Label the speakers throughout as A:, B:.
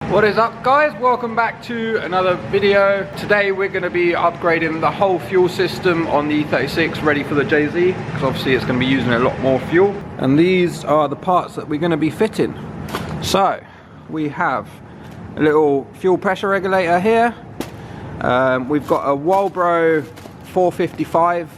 A: What is up, guys? Welcome back to another video. Today we're going to be upgrading the whole fuel system on the e36 ready for the JZ, because obviously it's going to be using a lot more fuel. And these are the parts that we're going to be fitting. So we have a little fuel pressure regulator here. We've got a Walbro 455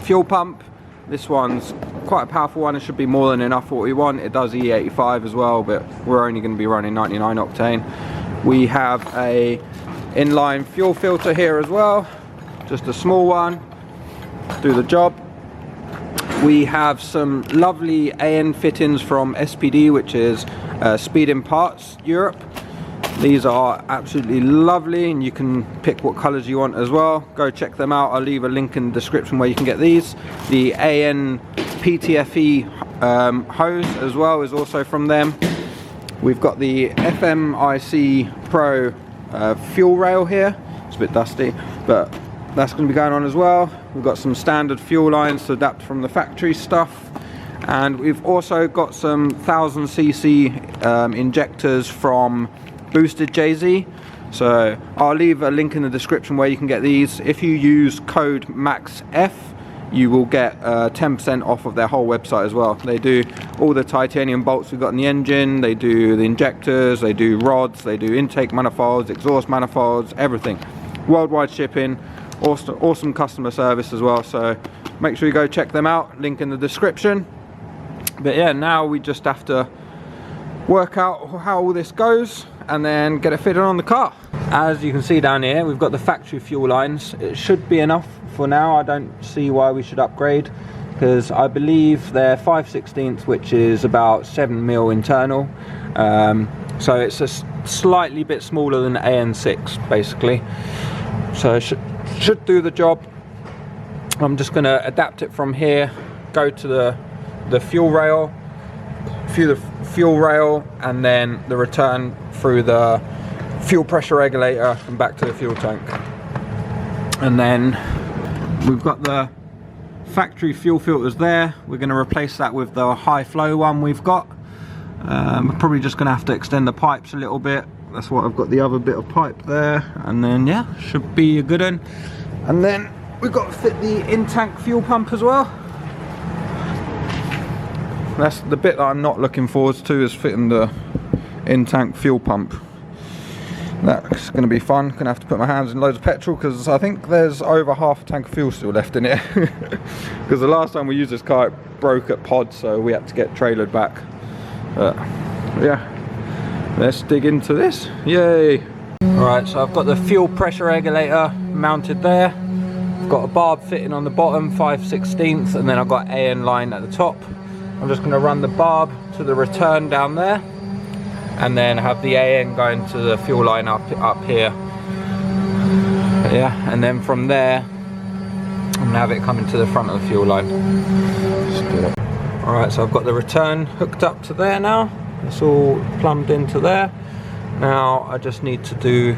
A: fuel pump. This one's quite a powerful one. It should be more than enough for what we want. It does E85 as well, but we're only going to be running 99 octane. We have a inline fuel filter here as well, just a small one, do the job. We have some lovely AN fittings from SPD, which is Speed in Parts Europe. These are absolutely lovely, and you can pick what colors you want as well. Go check them out. I'll leave a link in the description where you can get these. The AN PTFE hose as well is also from them. We've got the fmic Pro fuel rail here. It's a bit dusty, but that's going to be going on as well. We've got some standard fuel lines to adapt from the factory stuff, and we've also got some 1000cc injectors from Boosted JZ. So I'll leave a link in the description where you can get these. If you use code MAXF, you will get 10% off of their whole website as well. They do all the titanium bolts we've got in the engine, they do the injectors, they do rods, they do intake manifolds, exhaust manifolds, everything. Worldwide shipping, awesome customer service as well. So make sure you go check them out, link in the description. But yeah, now we just have to work out how all this goes and then get it fitted on the car. As you can see down here, we've got the factory fuel lines. It should be enough for now. I don't see why we should upgrade, because I believe they're 5/16, which is about 7mm internal. So it's a slightly bit smaller than AN6 basically. So it should do the job. I'm just going to adapt it from here, go to the fuel rail, and then the return through the fuel pressure regulator and back to the fuel tank. And then we've got the factory fuel filters there. We're going to replace that with the high flow one we've got. We're probably just going to have to extend the pipes a little bit. That's what I've got, the other bit of pipe there. And then yeah, should be a good one. And then we've got to fit the in-tank fuel pump as well. That's the bit that I'm not looking forward to, is fitting the in-tank fuel pump. That's going to be fun. Going to have to put my hands in loads of petrol, because I think there's over half a tank of fuel still left in it. Because the last time we used this car, it broke at pod, so we had to get trailered back. But yeah, let's dig into this. Yay! Alright, so I've got the fuel pressure regulator mounted there. I've got a barb fitting on the bottom, 5/16, and then I've got AN line at the top. I'm just going to run the barb to the return down there, and then have the AN going to the fuel line up here. Yeah, and then from there I'm going to have it coming to the front of the fuel line. Alright, so I've got the return hooked up to there now. It's all plumbed into there. Now I just need to do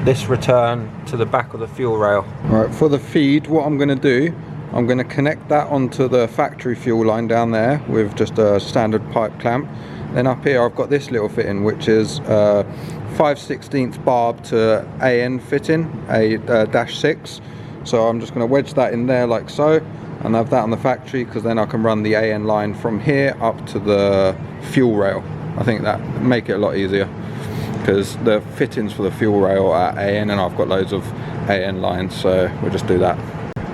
A: this return to the back of the fuel rail. Alright, for the feed, what I'm going to do, I'm going to connect that onto the factory fuel line down there with just a standard pipe clamp. Then up here I've got this little fitting, which is 5/16 barb to AN fitting, a -6. So I'm just going to wedge that in there like so, and have that on the factory, because then I can run the AN line from here up to the fuel rail. I think that make it a lot easier, because the fittings for the fuel rail are AN, and I've got loads of AN lines, so we'll just do that.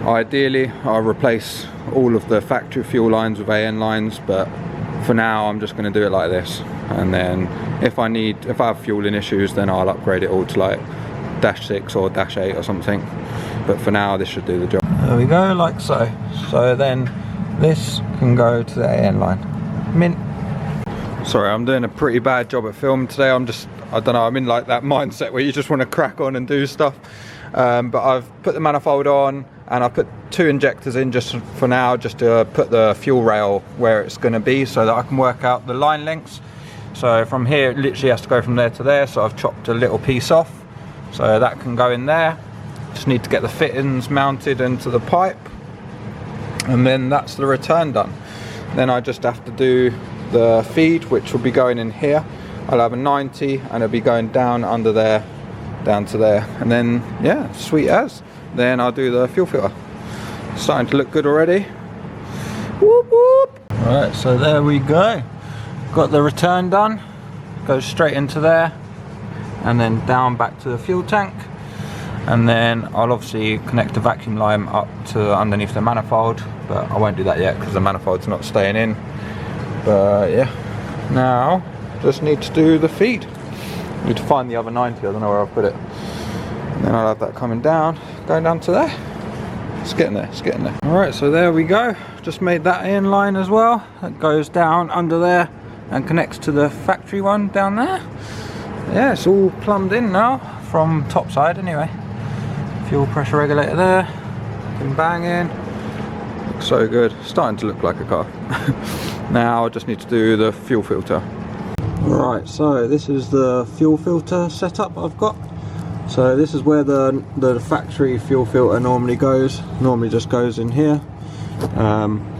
A: Ideally I'll replace all of the factory fuel lines with AN lines, but for now I'm just going to do it like this, and then if I have fueling issues, then I'll upgrade it all to like -6 or -8 or something. But for now this should do the job. There we go, like so. So then this can go to the AN line. Mint. Sorry, I'm doing a pretty bad job at filming today. I don't know, I'm in like that mindset where you just want to crack on and do stuff. But I've put the manifold on, and I've put 2 injectors in just for now, just to put the fuel rail where it's going to be, so that I can work out the line lengths. So from here it literally has to go from there to there, so I've chopped a little piece off, so that can go in there. Just need to get the fittings mounted into the pipe, and then that's the return done. Then I just have to do the feed, which will be going in here. I'll have a 90 and it'll be going down under there, down to there, and then yeah, sweet as. Then I'll do the fuel filter. Starting to look good already. Whoop whoop. Alright, so there we go. Got the return done. Goes straight into there and then down back to the fuel tank. And then I'll obviously connect the vacuum line up to underneath the manifold, but I won't do that yet because the manifold's not staying in. But yeah, now just need to do the feed. Need to find the other 90, I don't know where I'll put it. And then I'll have that coming down, going down to there. It's getting there, it's getting there. Alright, so there we go. Just made that in line as well. That goes down under there and connects to the factory one down there. Yeah, it's all plumbed in now, from top side anyway. Fuel pressure regulator there, can bang in. Looks so good, starting to look like a car. Now I just need to do the fuel filter. Right, so this is the fuel filter setup I've got. So this is where the factory fuel filter normally goes. Normally just goes in here.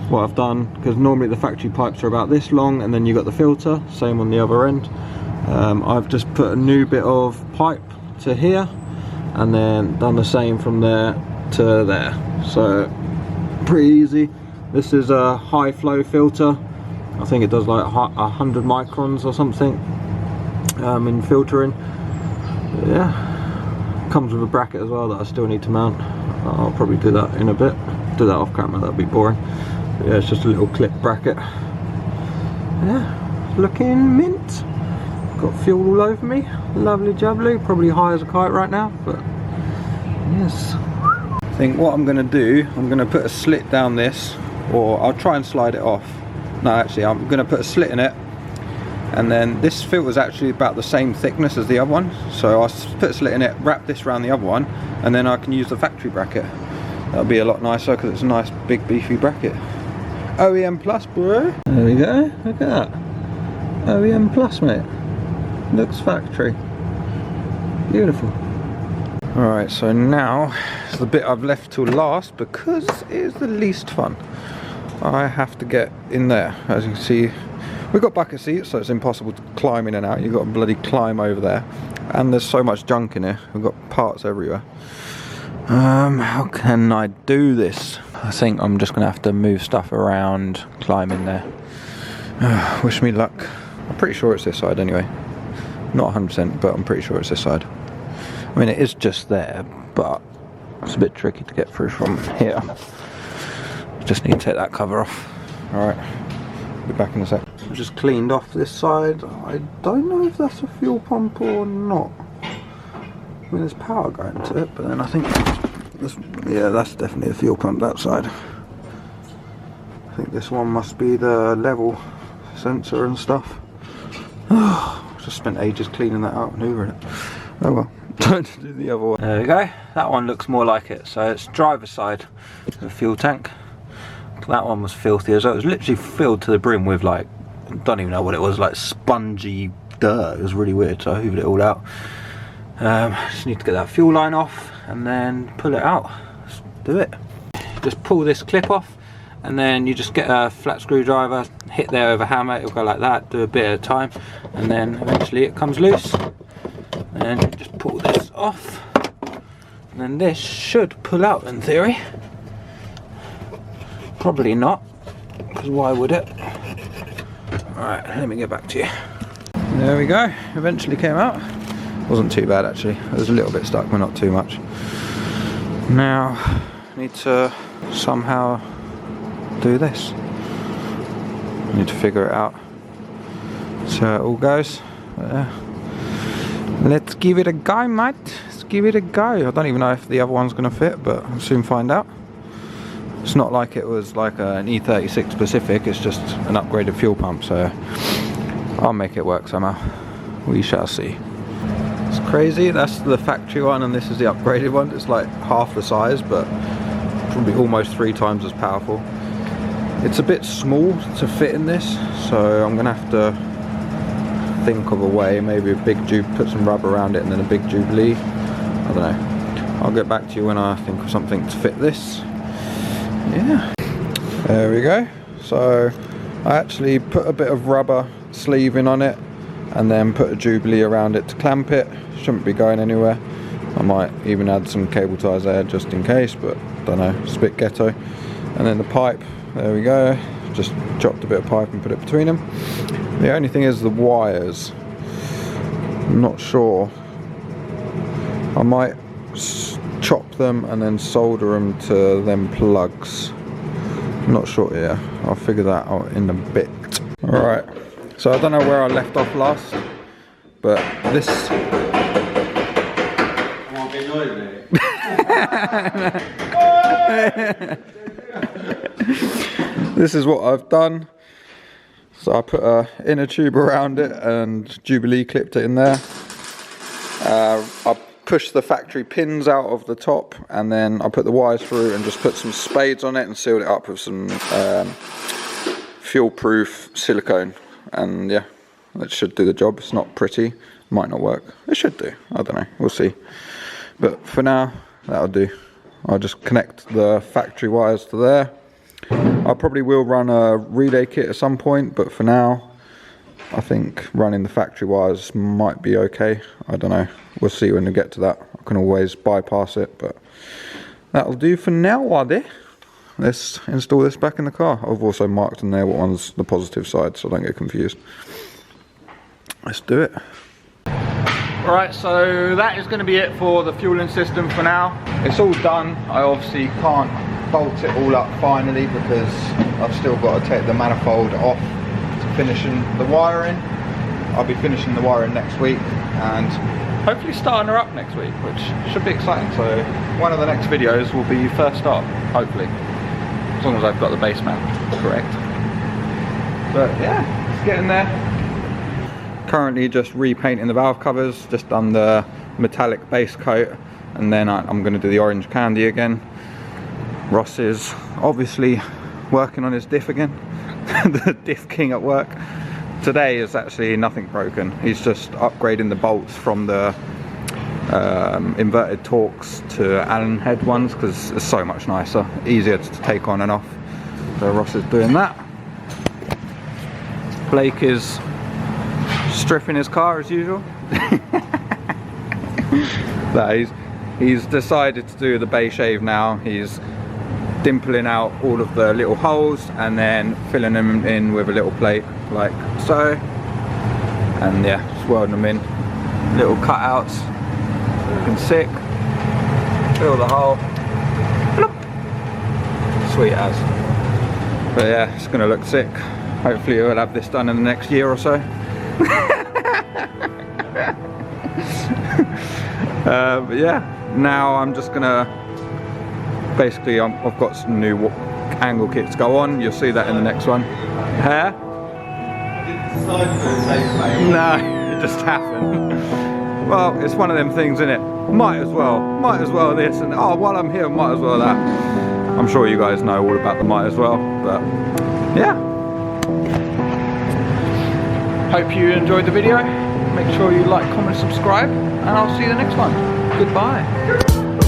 A: What I've done, because normally the factory pipes are about this long and then you got the filter, same on the other end. I've just put a new bit of pipe to here and then done the same from there to there. So pretty easy. This is a high flow filter. I think it does like 100 microns or something in filtering. Yeah. Comes with a bracket as well that I still need to mount. I'll probably do that in a bit. Do that off camera, that'd be boring. But yeah, it's just a little clip bracket. Yeah, looking mint. Got fuel all over me. Lovely jubbly. Probably high as a kite right now, but yes. I think what I'm gonna do, I'm gonna put a slit down this, or I'll try and slide it off. No, actually, I'm gonna put a slit in it. And then this filter is actually about the same thickness as the other one, so I'll put a slit in it, wrap this around the other one, and then I can use the factory bracket. That'll be a lot nicer because it's a nice big beefy bracket. OEM Plus, bro. There we go, look at that. OEM Plus, mate. Looks factory. Beautiful. Alright, so now it's the bit I've left till last because it is the least fun. I have to get in there. As you can see, we've got bucket seats, so it's impossible to climb in and out. You've got to bloody climb over there. And there's so much junk in here. We've got parts everywhere. How can I do this? I think I'm just going to have to move stuff around, climb in there. Wish me luck. I'm pretty sure it's this side anyway. Not 100%, but I'm pretty sure it's this side. I mean, it is just there, but it's a bit tricky to get through from here. Just need to take that cover off. Alright. Be back in a sec. I've just cleaned off this side. I don't know if that's a fuel pump or not. I mean, there's power going to it, but then I think yeah, that's definitely a fuel pump, that side. I think this one must be the level sensor and stuff. Just spent ages cleaning that out and hoovering it. Oh well, time to do the other one. There we go. That one looks more like it. So it's driver's side of the fuel tank. That one was filthy as well. It was literally filled to the brim with, like, I don't even know what it was, like spongy dirt. It was really weird, so I hoovered it all out. Just need to get that fuel line off and then pull it out. Let's do it. Just pull this clip off and then you just get a flat screwdriver, hit there over hammer, it'll go like that, do a bit at a time, and then eventually it comes loose. And you just pull this off and then this should pull out in theory. Probably not, because why would it? Alright, let me get back to you. There we go, eventually came out. Wasn't too bad actually, it was a little bit stuck but not too much. Now, I need to somehow do this. I need to figure it out. So it all goes. Let's give it a go, mate. Let's give it a go. I don't even know if the other one's going to fit, but I'll soon find out. It's not like it was like an E36 specific, it's just an upgraded fuel pump, so I'll make it work somehow. We shall see. It's crazy, that's the factory one and this is the upgraded one. It's like half the size, but probably almost 3 times as powerful. It's a bit small to fit in this, so I'm gonna have to think of a way, maybe a big put some rubber around it and then a big Jubilee. I don't know. I'll get back to you when I think of something to fit this. Yeah, there we go. So I actually put a bit of rubber sleeving on it and then put a Jubilee around it to clamp it. Shouldn't be going anywhere. I might even add some cable ties there just in case, but don't know, it's a bit ghetto. And then the pipe, there we go, just chopped a bit of pipe and put it between them. The only thing is the wires, I'm not sure. I might chop them and then solder them to them plugs. I'm not sure, yeah, I'll figure that out in a bit. Alright, so I don't know where I left off last, but this... This is what I've done. So I put a inner tube around it and Jubilee clipped it in there. I pushed the factory pins out of the top, and then I put the wires through and just put some spades on it and sealed it up with some fuel-proof silicone. And yeah, that should do the job. It's not pretty, might not work. It should do, I don't know, we'll see. But for now, that'll do. I'll just connect the factory wires to there. I probably will run a relay kit at some point, but for now, I think running the factory wires might be okay. I don't know. We'll see when we get to that. I can always bypass it, but that'll do for now, are they? Let's install this back in the car. I've also marked in there what one's the positive side, so I don't get confused. Let's do it. Right, so that is going to be it for the fueling system for now. It's all done. I obviously can't bolt it all up finally because I've still got to take the manifold off to finishing the wiring. I'll be finishing the wiring next week and hopefully starting her up next week, which should be exciting. So one of the next videos will be first start, hopefully, as long as I've got the base mount correct. But yeah, it's getting there. Currently just repainting the valve covers, just done the metallic base coat, and then I'm going to do the orange candy again. Ross is obviously working on his diff again. The diff king at work. Today is actually nothing broken. He's just upgrading the bolts from the inverted Torx to Allen head ones because it's so much nicer, easier to take on and off. So Ross is doing that. Blake is stripping his car as usual. He's decided to do the bay shave now. He's dimpling out all of the little holes and then filling them in with a little plate like so, and yeah, just welding them in, little cutouts, looking sick. Fill the hole. Bloop. Sweet as. But yeah, it's gonna look sick. Hopefully we'll have this done in the next year or so. But yeah, now I'm just gonna basically I've got some new angle kits to go on. You'll see that in the next one. Hair? No, it just happened. Well, it's one of them things, isn't it? Might as well this, and oh, while I'm here, might as well that. I'm sure you guys know all about the might as well, but yeah. Hope you enjoyed the video. Make sure you like, comment, subscribe, and I'll see you in the next one. Goodbye.